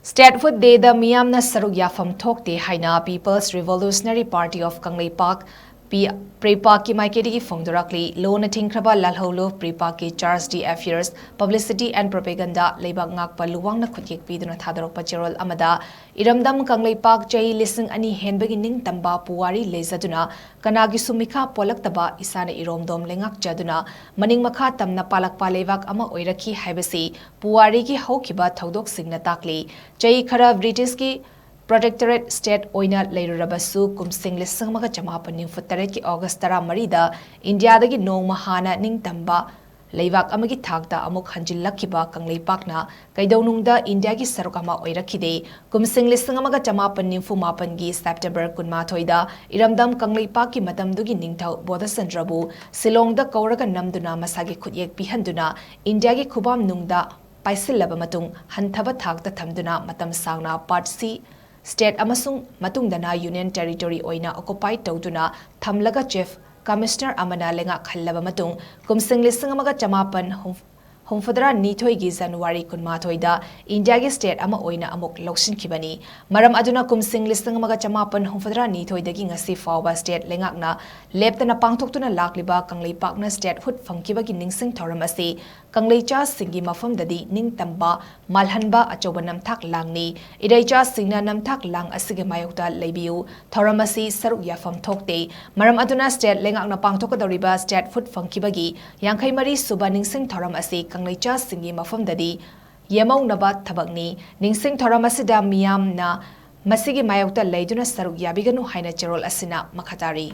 Statehood Day the Meeyam na Saruk Yapham Thokte Haina People's Revolutionary Party of KANGLEIPAK Prepak ki Maikeidagi Phongdorakli Loan Tingkraba Lalholo Prepak ki Charge D Affairs Publicity and Propaganda Leibak Ngakpa Luwang na Khutyek Piduna Thadorok Pachirol Amada Iramdam KANGLEIPAK Chahi Lising Ani Henbagi Ning Tamba Puwari Lezaduna Kanagi Sumikha Polaktaba Isana Iromdom Lengak Jaduna Maning Makha Tamna Palakpa Leibak Ama Oiraki Haibasi Puwari ki Haukiba Thodok Singna Takli Chahi Khara British ki Protectorate State Oina Leirurabasu Kumsing Lisang Maga Chamapan Ning Futtaret ki August Tara Marida India dagi Nong Mahana Ning Tamba Leivak Amagi Thakta Amuk Hanjilakiba KANGLEIPAK na Kaidawnungda India ki Sarukama Oirakide Kumsing Lisang Maga Chamapan Ning Fumapan gi September Kunmathoida Iramdam KANGLEIPAK ki Matamdugi Ningthau Bodasandrabu Silongda Kauraga Namduna Masagi Khutyek Pihanduna India ki Khubam Nungda Paisilaba Matung Hanthaba Thakta Thamduna Matam Sangna Part C State amasung matungdana Union Territory oina occupy tawduna thamlaga Chief Commissioner amana lenga khallaba matung kumsing lisang amaga chamapan Humfadra Nithoi gi January Kunmathoida India gi state ama oina amuk loksin khibani maram aduna kumsing lisang amaga chamapan Humfadra Nithoi dagi ngasi fawa state lengakna leptana pangthoktuna lakliba KANGLEIPAK na Statehood phangkiba gi ningsing thoram asi Kangleicha singi mafam dadi ning tamba malhanba achoba namthak langni idaicha singna namthak lang asige mayokta leibiu thoram asi Saruk Yapham Thokte maram aduna state lengakna pangthokadoriba Statehood phangkibagi yangkhai mari suba ningsing thoram asi Kangleicha singi mafam dadi yemau naba thabakni ningsing thoram asida Meeyam na masigi mayokta leiduna Saruk yabiganu haina cherol asina makhatari